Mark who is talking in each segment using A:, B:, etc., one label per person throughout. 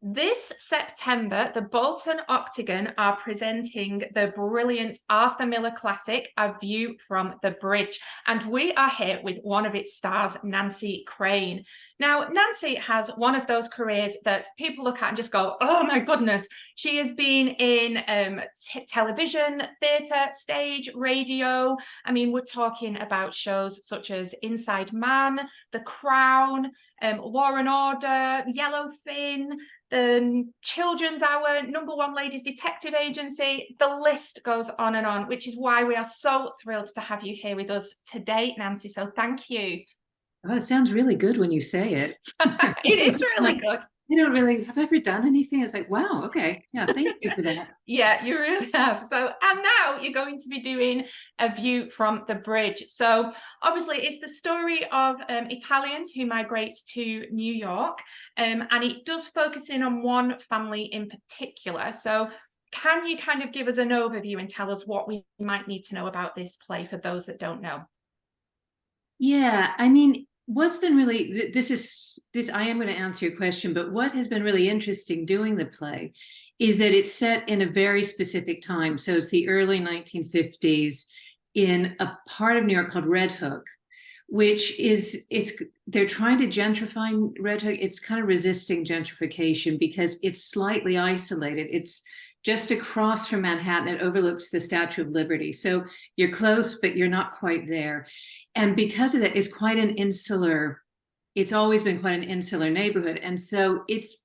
A: This September, the Bolton Octagon are presenting the brilliant Arthur Miller classic, A View from the Bridge. And we are here with one of its stars, Nancy Crane. Now, Nancy has one of those careers that people look at and just go, oh my goodness. She has been in television, theatre, stage, radio. I mean, we're talking about shows such as Inside Man, The Crown, Law and Order, Yellowfin, the Children's Hour, Number One Ladies Detective Agency. The list goes on, which is why we are so thrilled to have you here with us today, Nancy. So thank you.
B: Oh, it sounds really good when you say it.
A: It is really good.
B: I don't really, have I ever done anything? It's like, wow, okay. Yeah, thank you for that.
A: Yeah, you really have. So, and now you're going to be doing A View from the Bridge. So obviously it's the story of Italians who migrate to New York, and it does focus in on one family in particular. So can you kind of give us an overview and tell us what we might need to know about this play for those that don't know?
B: Yeah, I mean, what's been really, I am going to answer your question, but what has been really interesting doing the play is that it's set in a very specific time. So it's the early 1950s in a part of New York called Red Hook, which is, they're trying to gentrify Red Hook. It's kind of resisting gentrification because it's slightly isolated. It's just across from Manhattan. It overlooks the Statue of Liberty. So you're close, but you're not quite there. And because of that, it's quite an insular, it's always been quite an insular neighborhood. And so it's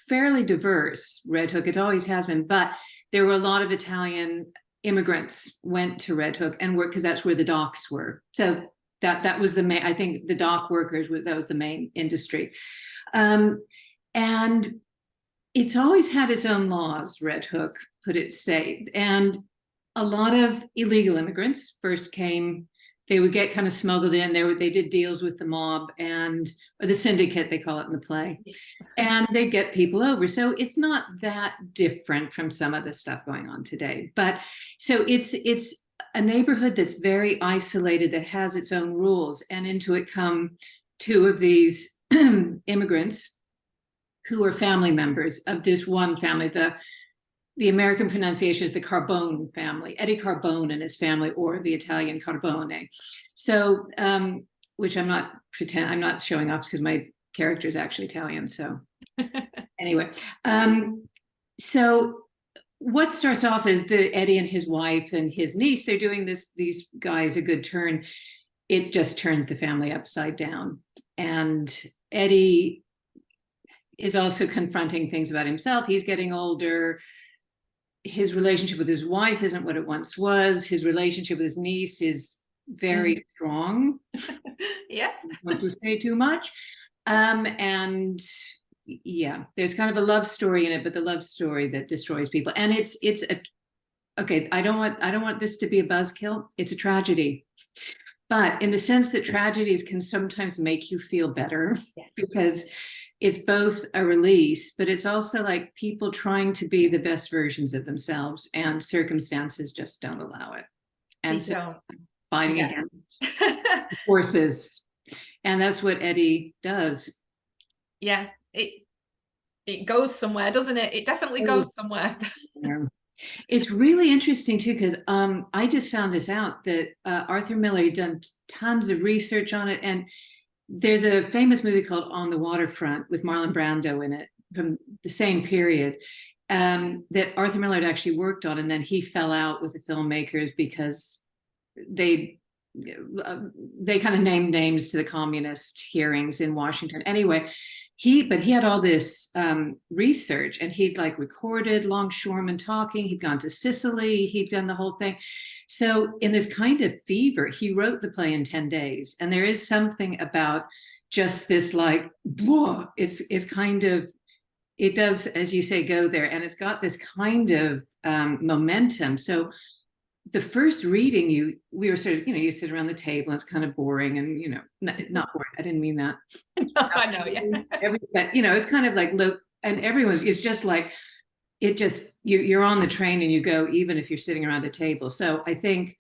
B: fairly diverse, Red Hook. It always has been, but there were a lot of Italian immigrants went to Red Hook and worked because that's where the docks were. So that was the main, I think the dock workers, that was the main industry. And it's always had its own laws, Red Hook, put it safe. And a lot of illegal immigrants first came, they would get kind of smuggled in. They did deals with the mob or the syndicate, they call it in the play. And they'd get people over. So it's not that different from some of the stuff going on today. But so it's a neighborhood that's very isolated, that has its own rules. And into it come two of these immigrants who are family members of this one family. The American pronunciation is the Carbone family, Eddie Carbone and his family, or the Italian Carbone. So, which I'm not showing off because my character is actually Italian. So anyway, so what starts off is Eddie and his wife and his niece, they're doing these guys a good turn. It just turns the family upside down. And Eddie is also confronting things about himself. He's getting older. His relationship with his wife isn't what it once was. His relationship with his niece is very strong.
A: Yes.
B: I don't want to say too much. And yeah, there's kind of a love story in it, but the love story that destroys people. And okay, I don't want this to be a buzzkill. It's a tragedy. But in the sense that tragedies can sometimes make you feel better, yes, because it's both a release, but it's also like people trying to be the best versions of themselves, and circumstances just don't allow it. And so fighting against forces. And that's what Eddie does.
A: Yeah, it goes somewhere, doesn't it? It definitely goes somewhere.
B: Yeah. It's really interesting too, because I just found this out that Arthur Miller had done tons of research on it, and there's a famous movie called On the Waterfront with Marlon Brando in it from the same period that Arthur Miller had actually worked on, and then he fell out with the filmmakers because they kind of named names to the communist hearings in Washington. Anyway, he had all this research, and he'd like recorded longshoremen talking. He'd gone to Sicily. He'd done the whole thing. So in this kind of fever, he wrote the play in 10 days. And there is something about just this like, whoa, it's kind of, it does, as you say, go there. And it's got this kind of momentum. So the first reading, we were sort of, you sit around the table and it's kind of boring and, not boring. I didn't mean that.
A: No, I know, yeah.
B: It's kind of like, look, and it's just like, you're on the train and you go, even if you're sitting around a table. So I think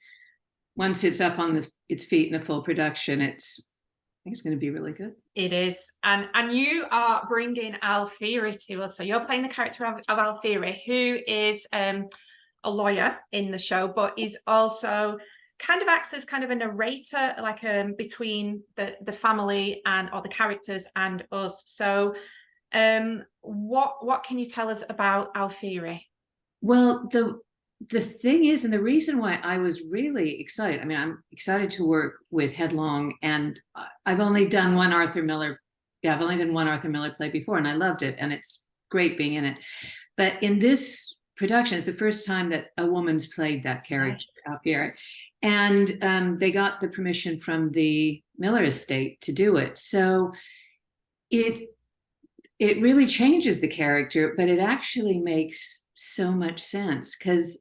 B: once it's up on its feet in a full production, I think it's going to be really good.
A: It is, and you are bringing Alfieri to us. So you're playing the character of Alfieri, who is a lawyer in the show, but is also kind of acts as kind of a narrator, like between the family and or the characters and us. So, what can you tell us about Alfieri?
B: Well, the thing is, and the reason why I was really excited, I mean, I'm excited to work with Headlong, and I've only done one Arthur Miller. Yeah, I've only done one Arthur Miller play before, and I loved it, and it's great being in it. But in this production, it's the first time that a woman's played that character, Alfieri, and they got the permission from the Miller estate to do it. So it really changes the character, but it actually makes so much sense because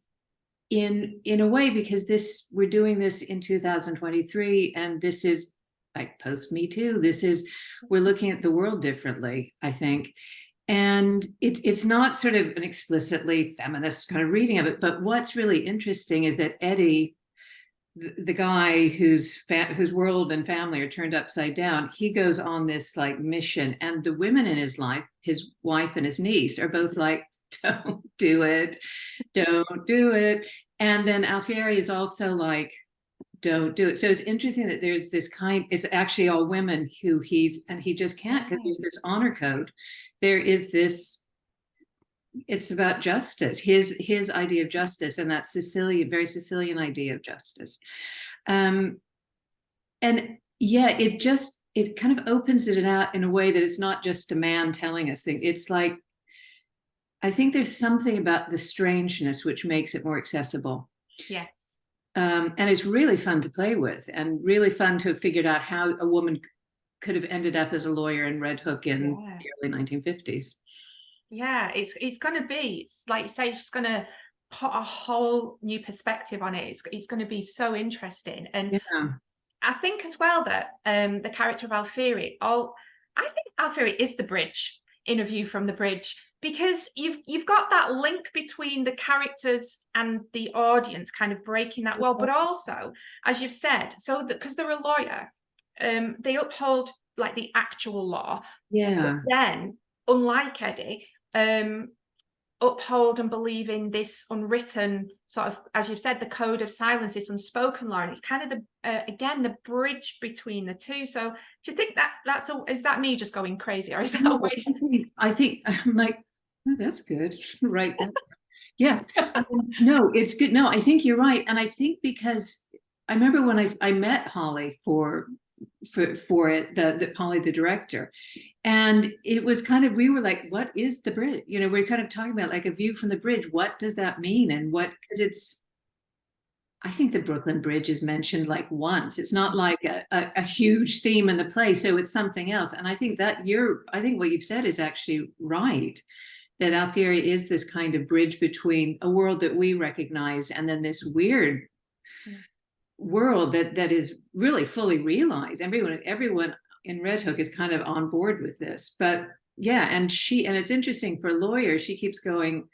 B: in a way, because we're doing this in 2023, and this is like post Me Too. We're looking at the world differently, I think. And it's not sort of an explicitly feminist kind of reading of it, but what's really interesting is that Eddie, the guy whose world and family are turned upside down, he goes on this like mission, and the women in his life, his wife and his niece, are both like, don't do it, don't do it. And then Alfieri is also like, don't do it. So it's interesting that there's this it's actually all women who he just can't, because there's this honor code. There is this, it's about justice, his idea of justice, and that very Sicilian idea of justice. And yeah, it kind of opens it out in a way that it's not just a man telling us things. It's like, I think there's something about the strangeness which makes it more accessible.
A: Yes.
B: And it's really fun to play with, and really fun to have figured out how a woman could have ended up as a lawyer in Red Hook in the early 1950s.
A: Yeah, it's going to be, like you say, it's going to put a whole new perspective on it. It's going to be so interesting. And I think as well that the character of Alfieri, I think Alfieri is the bridge in A View from the Bridge, because you've got that link between the characters and the audience, kind of breaking that wall, but also, as you've said, so because they're a lawyer, they uphold like the actual law.
B: Yeah.
A: But then, unlike Eddie, uphold and believe in this unwritten sort of, as you've said, the code of silence, this unspoken law, and it's kind of again the bridge between the two. So do you think is that me just going crazy, or is that a way?
B: I think I'm like, oh, that's good, right? Yeah, no, it's good. No, I think you're right, and I think because I remember when I met Holly for it, the Polly, the director, and it was kind of, we were like, what is the bridge? You know, we're kind of talking about like A View from the Bridge. What does that mean? And because I think the Brooklyn Bridge is mentioned like once. It's not like a huge theme in the play, so it's something else. And I think I think what you've said is actually right, that Alfieri is this kind of bridge between a world that we recognize and then this weird world that is really fully realized. Everyone in Red Hook is kind of on board with this. But yeah, and it's interesting for a lawyer, she keeps going,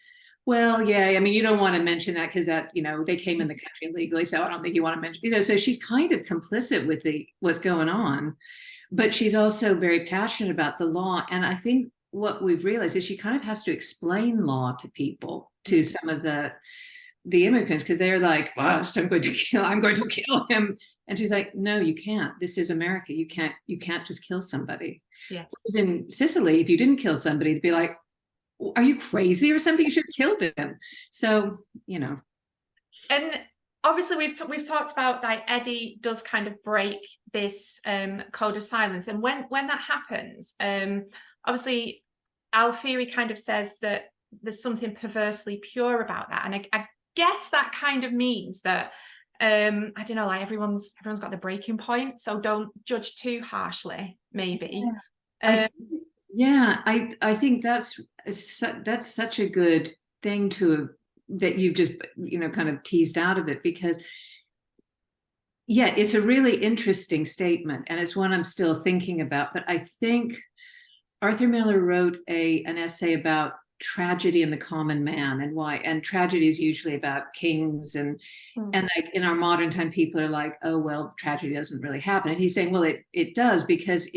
B: well, yeah, I mean, you don't want to mention that because that, you know, they came in the country illegally, so I don't think you want to mention, you know, so she's kind of complicit with what's going on, but she's also very passionate about the law. And I think what we've realized is she kind of has to explain law to people, to some of the immigrants, because they're like, well, I'm going to kill him. And she's like, no, you can't. This is America. You can't just kill somebody.
A: Yes.
B: Whereas in Sicily, if you didn't kill somebody, they'd be like, are you crazy or something? You should have killed him. So, you know.
A: And obviously we've talked about like Eddie does kind of break this code of silence. And when that happens, obviously Alfieri kind of says that there's something perversely pure about that. And I guess that kind of means that I don't know, like everyone's got the breaking point, so don't judge too harshly, maybe.
B: I think that's such a good thing that you've just, you know, kind of teased out of it, because yeah, it's a really interesting statement, and it's one I'm still thinking about. But I think Arthur Miller wrote an essay about tragedy in the common man, and why, and tragedy is usually about kings, and like in our modern time, people are like, oh well, tragedy doesn't really happen, and he's saying, well, it does, because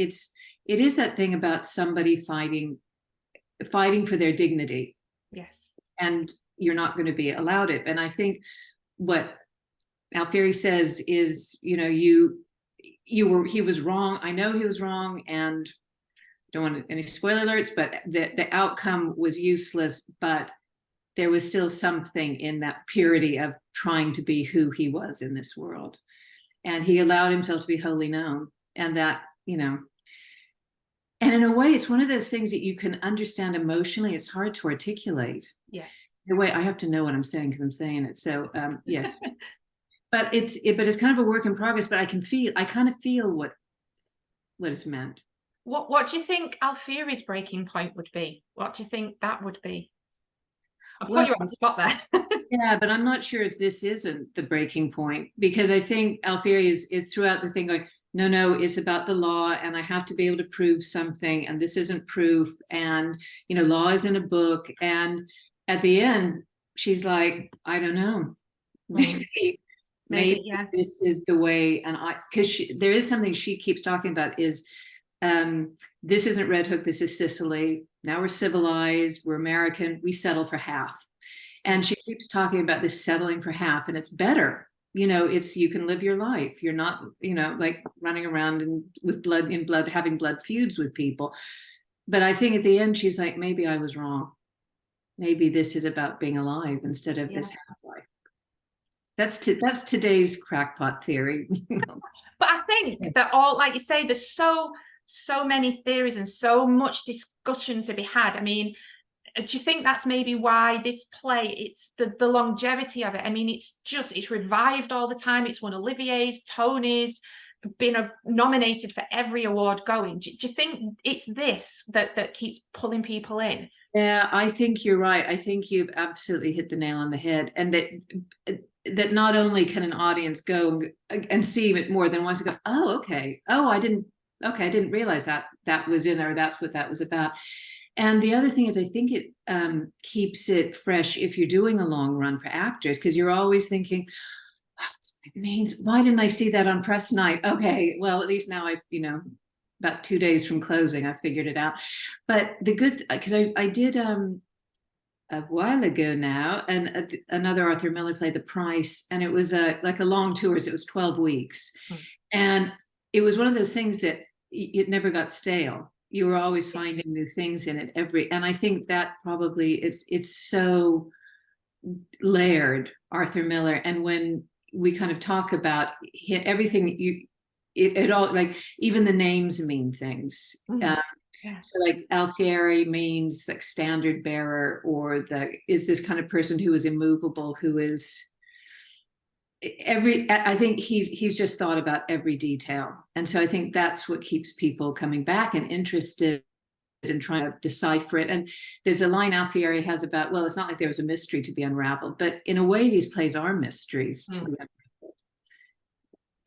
B: it is that thing about somebody fighting for their dignity.
A: Yes.
B: And you're not going to be allowed it. And I think what Alfieri says is, he was wrong. I know he was wrong, and don't want any spoiler alerts, but the outcome was useless, but there was still something in that purity of trying to be who he was in this world. And he allowed himself to be wholly known. And that, and in a way, it's one of those things that you can understand emotionally. It's hard to articulate.
A: Yes.
B: In a way, I have to know what I'm saying because I'm saying it. So yes. But it's kind of a work in progress, but I kind of feel what is meant.
A: What do you think Alfieri's breaking point would be? What do you think that would be? I'll put you on the spot there.
B: Yeah, but I'm not sure if this isn't the breaking point, because I think Alfieri is throughout the thing going, no, it's about the law, and I have to be able to prove something, and this isn't proof, and law is in a book, and at the end she's like, I don't know, maybe yeah. This is the way. And because there is something she keeps talking about is this isn't Red Hook, this is Sicily. Now we're civilized, we're American, we settle for half. And she keeps talking about this settling for half, and it's better. It's, you can live your life. You're not, like running around and with blood, having blood feuds with people. But I think at the end, she's like, maybe I was wrong. Maybe this is about being alive instead of this half-life. That's today's crackpot theory.
A: But I think that all, like you say, there's so many theories and so much discussion to be had. I mean, do you think that's maybe why this play, it's the longevity of it? I mean, it's revived all the time. It's won Olivier's, Tony's, been nominated for every award going. Do you think it's this that keeps pulling people in?
B: Yeah, I think you're right. I think you've absolutely hit the nail on the head. And that not only can an audience go and see it more than once, to go, oh, okay. Oh, I didn't realize that was in there. That's what that was about. And the other thing is, I think it keeps it fresh if you're doing a long run for actors, because you're always thinking, oh, it means, why didn't I see that on press night? Okay, well, at least now I've, about 2 days from closing, I figured it out. But the good, because I did a while ago now, and another Arthur Miller play, The Price, and it was like a long tour, so it was 12 weeks. And it was one of those things that it never got stale. You were always finding new things in it and I think that probably it's so layered, Arthur Miller. And when we kind of talk about everything, it all, like, even the names mean things. So like Alfieri means like standard bearer, or is this kind of person who is immovable, who is I think he's just thought about every detail. And so I think that's what keeps people coming back and interested in trying to decipher it. And there's a line Alfieri has about, well, it's not like there was a mystery to be unraveled, but in a way, these plays are mysteries to be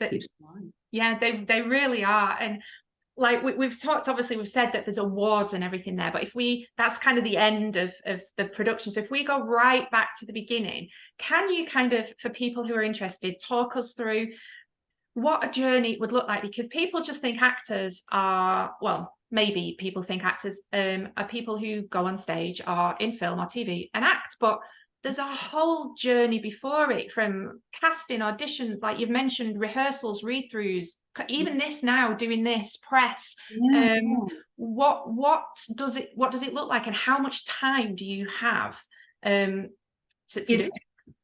B: unraveled.
A: Yeah, they really are. And like we've talked, obviously we've said that there's awards and everything there, but that's kind of the end of the production. So if we go right back to the beginning, can you kind of, for people who are interested, talk us through what a journey would look like? Because people just think actors are, well, maybe people think actors are people who go on stage or in film or TV and act, but there's a whole journey before it, from casting, auditions, like you've mentioned, rehearsals, read-throughs, even this now, doing this, press. What does it look like, and how much time do you have to do it?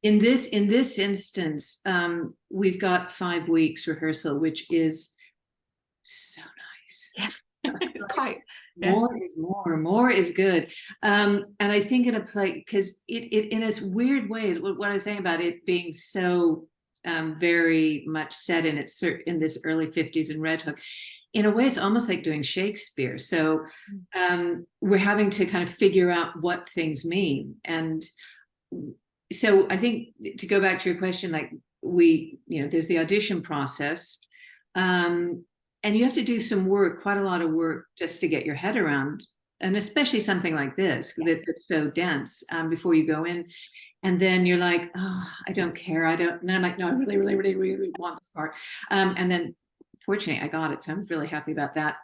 B: In this instance, we've got 5 weeks rehearsal, which is so nice.
A: Yeah. It's quite,
B: more is more is good. And I think in a play, because it in a weird way, what I was saying about it being so very much set in this early 50s in Red Hook, in a way it's almost like doing Shakespeare. So we're having to kind of figure out what things mean. And so I think, to go back to your question, like there's the audition process, and you have to do some work, quite a lot of work, just to get your head around, and especially something like this, that's so dense, before you go in. And then you're like, oh, I don't care. And then I'm like, no, I really, really, really, really want this part. And then fortunately I got it. So I'm really happy about that.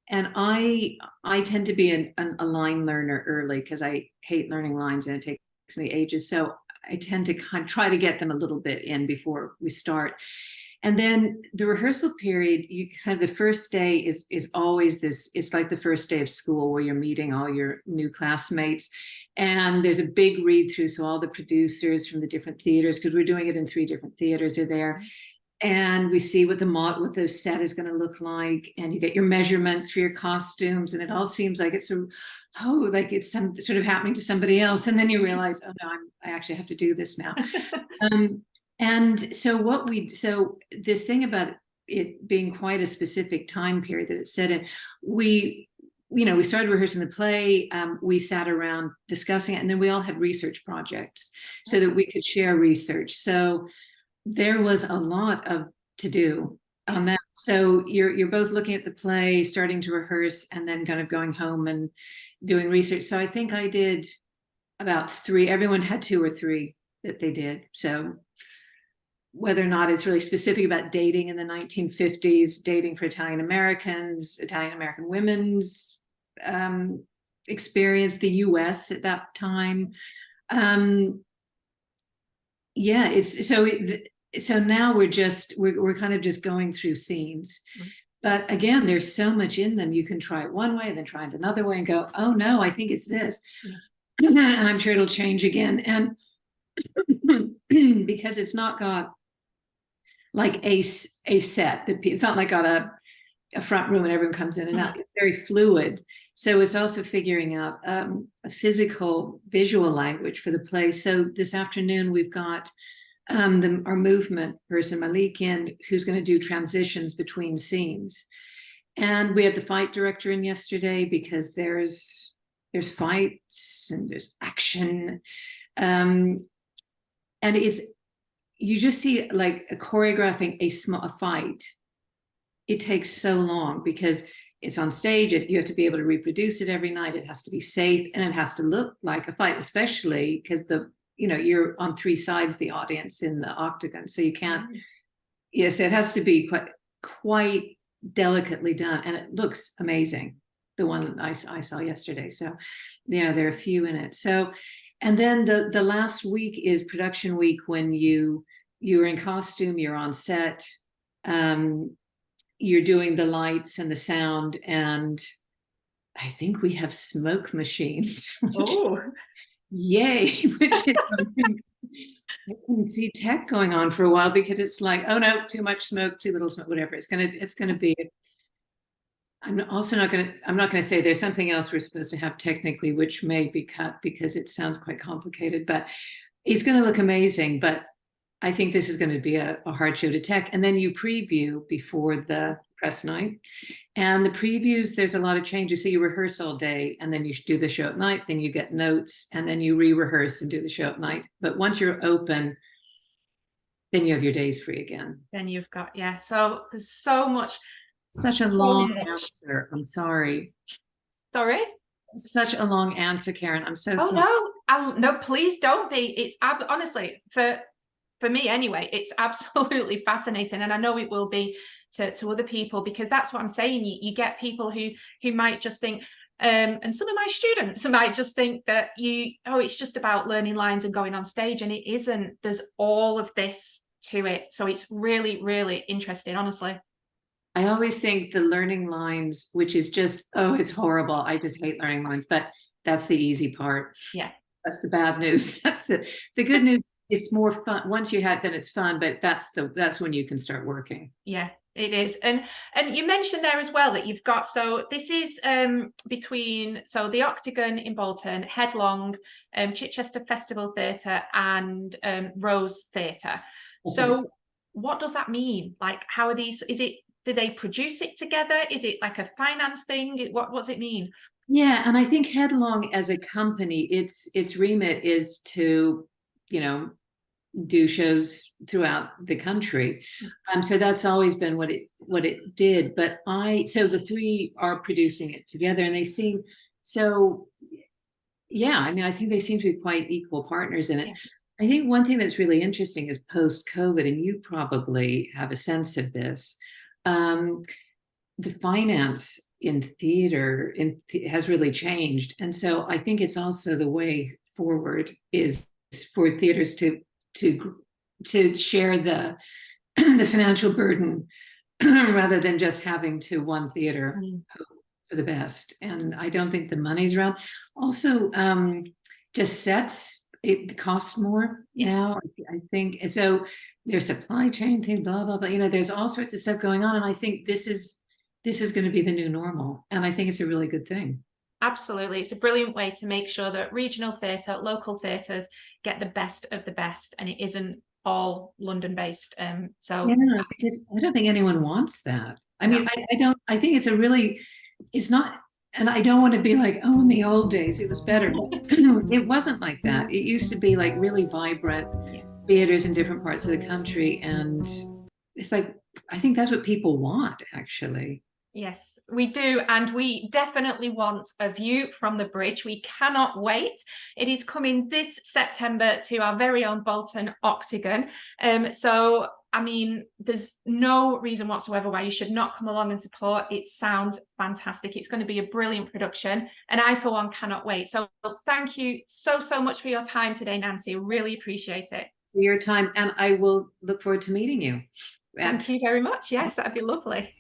B: and I tend to be a line learner early because I hate learning lines and it takes me ages. So I tend to kind of try to get them a little bit in before we start. And then the rehearsal period, you kind of, the first day is always this, it's like the first day of school where you're meeting all your new classmates. And there's a big read through. So all the producers from the different theaters, because we're doing it in 3 different theaters, are there. And we see what the set is going to look like, and you get your measurements for your costumes, and it all seems like it's like it's some sort of happening to somebody else, and then you realize, oh no, I actually have to do this now. And so this thing about it being quite a specific time period that it's set in, we started rehearsing the play, we sat around discussing it, and then we all had research projects so that we could share research. So there was a lot to do on that. So you're both looking at the play, starting to rehearse, and then kind of going home and doing research. So I think I did about 3. Everyone had 2 or 3 that they did. So whether or not it's really specific about dating in the 1950s, dating for Italian American women's experience, the US at that time. So now we're kind of just going through scenes. But again, there's so much in them. You can try it one way, then try it another way and go, oh no, I think it's this. And I'm sure it'll change again. And because it's not got like a set, it's not like got a front room and everyone comes in and out. It's very fluid. So it's also figuring out a physical visual language for the play. So this afternoon we've got our movement person, Malik, in, who's going to do transitions between scenes. And we had the fight director in yesterday because there's fights and there's action. And you just see like choreographing a fight. It takes so long because it's on stage. You have to be able to reproduce it every night. It has to be safe, and it has to look like a fight, especially because you're on 3 sides of the audience in the Octagon, so you can't. Yes, it has to be quite delicately done, and it looks amazing. The one that I saw yesterday. So, yeah, there are a few in it. So, and then the last week is production week when you're in costume, you're on set, you're doing the lights and the sound, and I think we have smoke machines. Yay, which is I couldn't see tech going on for a while because it's like, oh no, too much smoke, too little smoke, whatever. It's gonna be. I'm not gonna say there's something else we're supposed to have technically, which may be cut because it sounds quite complicated, but it's gonna look amazing. But I think this is going to be a hard show to tech. And then you preview before the press night. And the previews, there's a lot of changes. So you rehearse all day, and then you do the show at night, then you get notes, and then you re-rehearse and do the show at night. But once you're open, then you have your days free again.
A: Then you've got, so there's so much.
B: Such a long answer. I'm sorry.
A: Sorry?
B: Such a long answer, Karen. I'm so sorry.
A: No, please don't be. It's honestly, for me anyway, it's absolutely fascinating, and I know it will be to other people, because that's what I'm saying. You get people who might just think, and some of my students might just think that it's just about learning lines and going on stage, and it isn't. There's all of this to it, so it's really, really interesting, honestly.
B: I always think the learning lines, which is just, it's horrible. I just hate learning lines, but that's the easy part.
A: Yeah,
B: that's the bad news. That's the good news. It's more fun once you have, then it's fun, but that's when you can start working.
A: Yeah, it is. And you mentioned there as well that you've got, so this is between the Octagon in Bolton, Headlong, Chichester Festival Theatre, and Rose Theatre. Okay. So what does that mean? Like, how are these, do they produce it together? Is it like a finance thing? What does it mean?
B: Yeah, and I think Headlong as a company, its remit is to, do shows throughout the country. So that's always been what it did. But so the 3 are producing it together, and they seem so. Yeah, I mean, I think they seem to be quite equal partners in it. Yeah. I think one thing that's really interesting is post-COVID, and you probably have a sense of this. the finance in theater has really changed, and so I think it's also the way forward is for theaters to share the the financial burden rather than just having to one theater hope for the best. And I don't think the money's around. Also, just sets, it costs more now, I think. And so there's supply chain thing, blah, blah, blah. You know, there's all sorts of stuff going on. And I think this is going to be the new normal. And I think it's a really good thing.
A: Absolutely. It's a brilliant way to make sure that regional theatre, local theatres get the best of the best, and it isn't all London based. So
B: yeah, because I don't think anyone wants that. I
A: no.
B: mean, I think it's a really, it's not, and I don't want to be like, oh, in the old days it was better, but it wasn't like that. It used to be like really vibrant theaters in different parts of the country. And it's like, I think that's what people want, actually.
A: Yes, we do. And we definitely want a view from the bridge. We cannot wait. It is coming this September to our very own Bolton Octagon. So, I mean, there's no reason whatsoever why you should not come along and support. It sounds fantastic. It's going to be a brilliant production. And I, for one, cannot wait. So thank you so, so much for your time today, Nancy. Really appreciate it.
B: For your time. And I will look forward to meeting you.
A: Thank you very much. Yes, that'd be lovely.